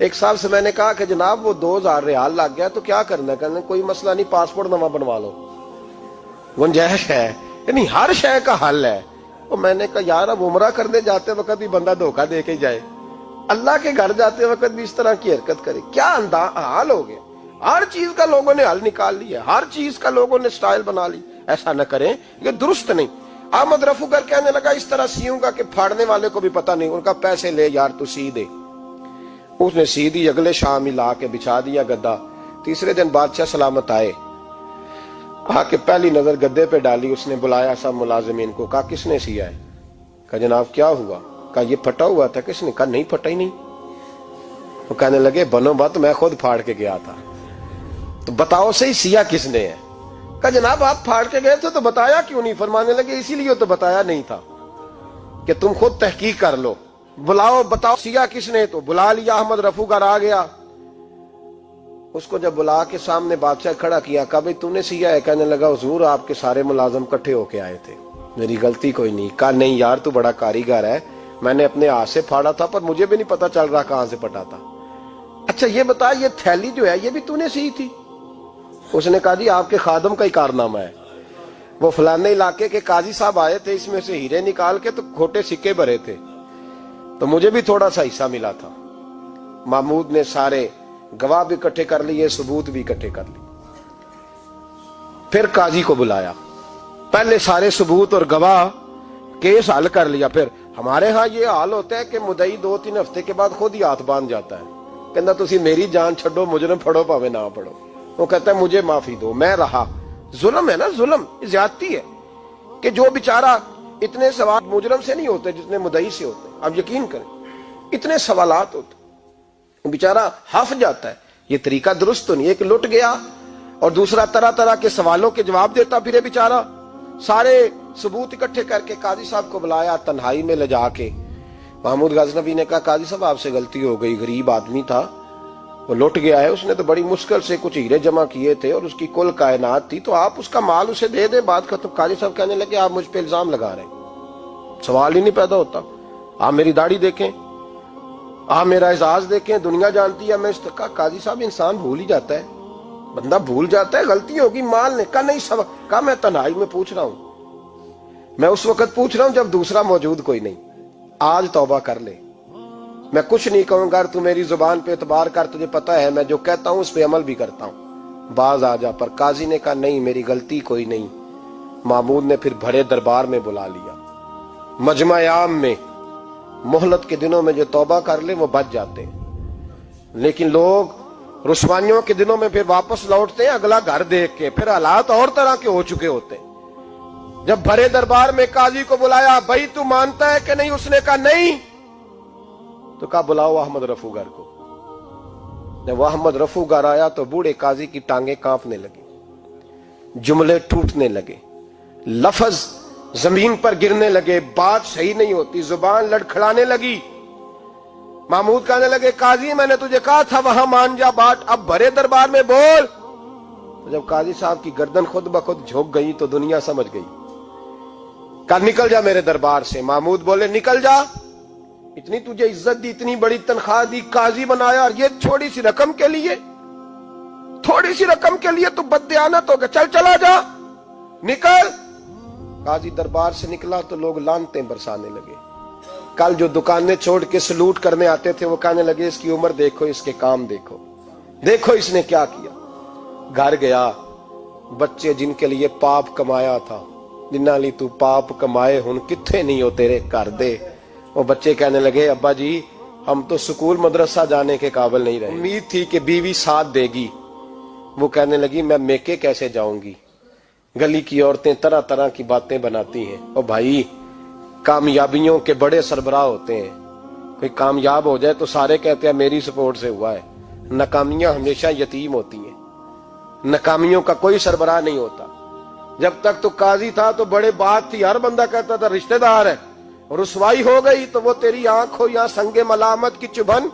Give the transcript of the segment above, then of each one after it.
ایک صاحب سے میں نے کہا کہ جناب وہ 2000 ریال لگ گیا تو کیا کرنا ہے؟ کہنے کوئی مسئلہ نہیں، پاسپورٹ نواں بنوا لو، گنجائش ہے، یعنی ہر شے کا حل ہے۔ تو میں نے کہا یار اب عمرہ کرنے جاتے وقت بھی بندہ دھوکہ دے کے جائے، اللہ کے گھر جاتے وقت بھی اس طرح کی حرکت کرے، کیا حال ہو گیا؟ ہر چیز کا لوگوں نے حل نکال لیا، ہر چیز کا لوگوں نے سٹائل بنا لی۔ ایسا نہ کریں، یہ درست نہیں۔ احمد رفو گر کہنے لگا اس طرح سیوں گا کہ پھاڑنے والے کو بھی پتہ نہیں۔ ان کا پیسے لے یار تو سی دے۔ اس نے سی دی، اگلے شام ہی لا کے بچھا دیا گدا۔ تیسرے دن بادشاہ سلامت آئے، آ کے پہلی نظر گدے پہ ڈالی، اس نے بلایا سب ملازمین کو، کہا کس نے سیا ہے؟ کہا جناب کیا ہوا؟ کہا یہ پھٹا ہوا تھا۔ کس نے؟ کہا نہیں پھٹا ہی نہیں۔ وہ کہنے لگے بنو بات، میں خود پھاڑ کے گیا تھا، تو بتاؤ صحیح سیا کس نے ہے؟ کہا جناب آپ پھاڑ کے گئے تھے تو بتایا کیوں نہیں؟ فرمانے لگے اسی لیے تو بتایا نہیں تھا کہ تم خود تحقیق کر لو، بلاؤ بتاؤ سیا کس نے۔ تو بلا لیا، احمد رفو گر آ گیا۔ اس کو جب بلا کے سامنے بادشاہ کھڑا کیا، کہا بھئی تم نے سیا ہے؟ کہنے لگا حضور آپ کے سارے ملازم کٹھے ہو کے آئے تھے، میری غلطی کوئی نہیں۔ کہا نہیں یار تو بڑا کاریگر ہے، میں نے اپنے ہاتھ سے پھاڑا تھا پر مجھے بھی نہیں پتا چل رہا کہاں سے پھٹا تھا۔ اچھا یہ بتا یہ تھیلی جو ہے یہ بھی تو نے سی تھی؟ اس نے کہا جی آپ کے خادم کا ہی کارنامہ ہے، وہ فلانے علاقے کے قاضی صاحب آئے تھے، اس میں سے ہیرے نکال کے تو کھوٹے سکے بھرے تھے، تو مجھے بھی تھوڑا سا حصہ ملا تھا۔ محمود نے سارے گواہ بھی اکٹھے کر لیے، ثبوت بھی اکٹھے کر لیے۔ پھر قاضی کو بلایا، پہلے سارے ثبوت اور گواہ کیس حل کر لیا۔ پھر ہمارے ہاں یہ حال ہوتا ہے کہ مدعی 2-3 ہفتے کے بعد خود ہی ہاتھ باندھ جاتا ہے، کہنا تسی میری جان چھڈو، مجرم پھڑو پاوے نہ پڑھو۔ وہ کہتا ہے مجھے معافی دو، میں رہا۔ ظلم ہے نا، ظلم زیادتی ہے کہ جو بیچارہ اتنے سوال مجرم سے نہیں ہوتے جتنے مدعی سے ہوتے، اب یقین کریں اتنے سوالات ہوتے، بیچارہ ہف جاتا ہے۔ یہ طریقہ درست تو نہیں، ایک لٹ گیا اور دوسرا طرح طرح کے سوالوں کے جواب دیتا پھرے بیچارہ۔ سارے ثبوت اکٹھے کر کے قاضی صاحب کو بلایا، تنہائی میں لے جا کے محمود غزنوی نے کہا قاضی صاحب آپ سے غلطی ہو گئی، غریب آدمی تھا، وہ لٹ گیا ہے، اس نے تو بڑی مشکل سے کچھ ہیرے جمع کیے تھے اور اس کی کل کائنات تھی، تو آپ اس کا مال اسے دے دیں، بات ختم۔ قاضی صاحب کہنے لگے آپ مجھ پہ الزام لگا رہے ہیں، سوال ہی نہیں پیدا ہوتا، آپ میری داڑھی دیکھیں، آپ میرا اعزاز دیکھیں، دنیا جانتی ہے میں اس کا۔ قاضی صاحب انسان بھول ہی جاتا ہے، بندہ بھول جاتا ہے، غلطی ہوگی، مال نے کہا نہیں سب، کہا میں تنہائی میں پوچھ رہا ہوں، میں اس وقت پوچھ رہا ہوں جب دوسرا موجود کوئی نہیں، آج توبہ کر لے، میں کچھ نہیں کہوں گا، تو میری زبان پہ اعتبار کر، تجھے پتہ ہے میں جو کہتا ہوں اس پہ عمل بھی کرتا ہوں، باز آ جا۔ پر قاضی نے کہا نہیں میری غلطی کوئی نہیں۔ محمود نے پھر بڑے دربار میں بلا لیا، مجمع عام میں۔ مہلت کے دنوں میں جو توبہ کر لے وہ بچ جاتے ہیں، لیکن لوگ رسوائیوں کے دنوں میں پھر واپس لوٹتے ہیں اگلا گھر دیکھ کے، پھر حالات اور طرح کے ہو چکے ہوتے ہیں۔ جب بڑے دربار میں قاضی کو بلایا، بھائی تو مانتا ہے کہ نہیں؟ اس نے کہا نہیں۔ تو کہا بلاؤ احمد رفو گر کو۔ جب وہ احمد رفو گر آیا تو بوڑھے قاضی کی ٹانگیں کانپنے لگی، جملے ٹوٹنے لگے، لفظ زمین پر گرنے لگے، بات صحیح نہیں ہوتی، زبان لڑکھڑانے لگی۔ محمود کہنے لگے قاضی میں نے تجھے کہا تھا وہاں مان جا بات، اب بڑے دربار میں بول۔ تو جب قاضی صاحب کی گردن خود بخود جھک گئی تو دنیا سمجھ گئی، کہا نکل جا میرے دربار سے۔ محمود بولے نکل جا، اتنی تجھے عزت دی، اتنی بڑی تنخواہ دی، قاضی بنایا، اور یہ تھوڑی سی رقم کے لیے، تھوڑی سی رقم کے لیے تو بددیانت ہو گیا، چل چلا جا، نکل۔ قاضی دربار سے نکلا تو لوگ لعنتیں برسانے لگے۔ کل جو دکانیں چھوڑ کے سلوٹ کرنے آتے تھے وہ کہنے لگے اس کی عمر دیکھو، اس کے کام دیکھو، دیکھو اس نے کیا کیا۔ گھر گیا، بچے جن کے لیے پاپ کمایا تھا، جنہاں لی تو پاپ کمائے ہن کتھے نہیں ہو تیرے کر دے۔ وہ بچے کہنے لگے ابا جی ہم تو سکول مدرسہ جانے کے قابل نہیں رہے، امید تھی کہ بیوی ساتھ دے گی۔ وہ کہنے لگی میں میکے کیسے جاؤں گی، گلی کی عورتیں طرح طرح کی باتیں بناتی ہیں۔ اور بھائی کامیابیوں کے بڑے سربراہ ہوتے ہیں، کوئی کامیاب ہو جائے تو سارے کہتے ہیں میری سپورٹ سے ہوا ہے، ناکامیاں ہمیشہ یتیم ہوتی ہیں، ناکامیوں کا کوئی سربراہ نہیں ہوتا۔ جب تک تو قاضی تھا تو بڑے بات تھی، ہر بندہ کہتا تھا رشتہ دار ہے، رسوائی ہو گئی تو وہ تیری آنکھ ہو یا سنگ ملامت کی چبھن،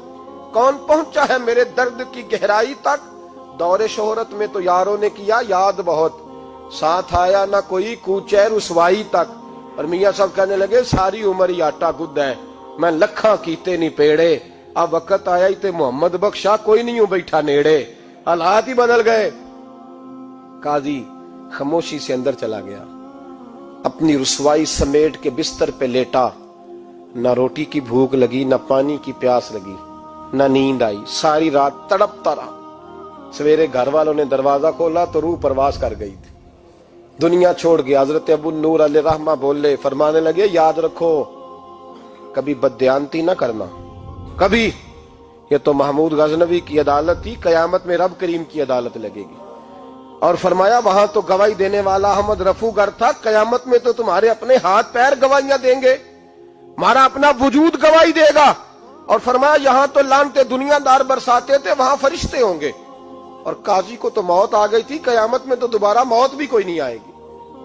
کون پہنچا ہے میرے درد کی گہرائی تک، دور شہرت میں تو یاروں نے کیا یاد بہت، ساتھ آیا نہ کوئی کوچے رسوائی تک۔ اور میاں صاحب کہنے لگے ساری عمر ہی آٹا گد ہے، میں لکھاں کیتے نہیں پیڑے، اب وقت آیا ہی تے محمد بخشا کوئی نہیں ہوں بیٹھا نیڑے، حالات ہی بدل گئے۔ قاضی خاموشی سے اندر چلا گیا، اپنی رسوائی سمیٹ کے بستر پہ لیٹا، نہ روٹی کی بھوک لگی، نہ پانی کی پیاس لگی، نہ نیند آئی، ساری رات تڑپتا رہا۔ سویرے گھر والوں نے دروازہ کھولا تو روح پرواز کر گئی تھی، دنیا چھوڑ گیا۔ حضرت ابو نور علیہ رحمہ بولے، فرمانے لگے یاد رکھو کبھی بددیانتی نہ کرنا، کبھی۔ یہ تو محمود غزنوی کی عدالت تھی، قیامت میں رب کریم کی عدالت لگے گی۔ اور فرمایا وہاں تو گواہی دینے والا احمد رفو گر تھا، قیامت میں تو تمہارے اپنے ہاتھ پیر گواہیاں دیں گے، ہمارا اپنا وجود گواہی دے گا۔ اور فرمایا یہاں تو لانتے دنیا دار برساتے تھے، وہاں فرشتے ہوں گے۔ اور قاضی کو تو موت آ گئی تھی، قیامت میں تو دوبارہ موت بھی کوئی نہیں آئے گی،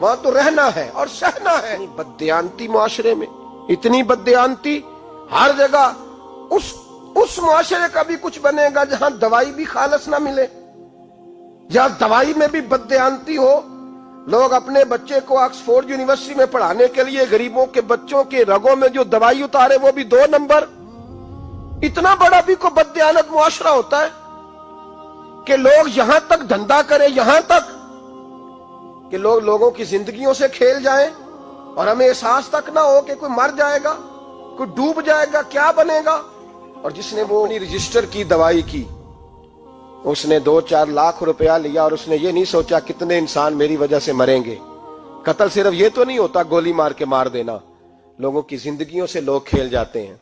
وہاں تو رہنا ہے اور سہنا ہے۔ بددیانتی معاشرے میں، اتنی بددیانتی ہر جگہ۔ اس معاشرے کا بھی کچھ بنے گا جہاں دوائی بھی خالص نہ ملے، جہاں دوائی میں بھی بددیانتی ہو۔ لوگ اپنے بچے کو آکسفورڈ یونیورسٹی میں پڑھانے کے لیے غریبوں کے بچوں کے رگوں میں جو دوائی اتارے وہ بھی 2 نمبر۔ اتنا بڑا بھی کوئی بددیانت معاشرہ ہوتا ہے کہ لوگ یہاں تک دھندا کریں، یہاں تک کہ لوگ لوگوں کی زندگیوں سے کھیل جائیں اور ہمیں احساس تک نہ ہو کہ کوئی مر جائے گا، کوئی ڈوب جائے گا، کیا بنے گا۔ اور جس نے وہ اپنی رجسٹر کی دوائی کی، اس نے 2-4 لاکھ روپیہ لیا اور اس نے یہ نہیں سوچا کتنے انسان میری وجہ سے مریں گے۔ قتل صرف یہ تو نہیں ہوتا گولی مار کے مار دینا، لوگوں کی زندگیوں سے لوگ کھیل جاتے ہیں،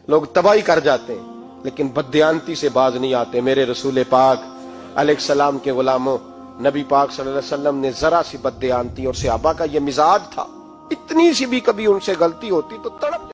لوگ تباہی کر جاتے ہیں، لیکن بددیانتی سے باز نہیں آتے۔ میرے رسول پاک علیہ السلام کے غلاموں، نبی پاک صلی اللہ علیہ وسلم نے ذرا سی بددیانتی، اور صحابہ کا یہ مزاج تھا، اتنی سی بھی کبھی ان سے غلطی ہوتی تو تڑپ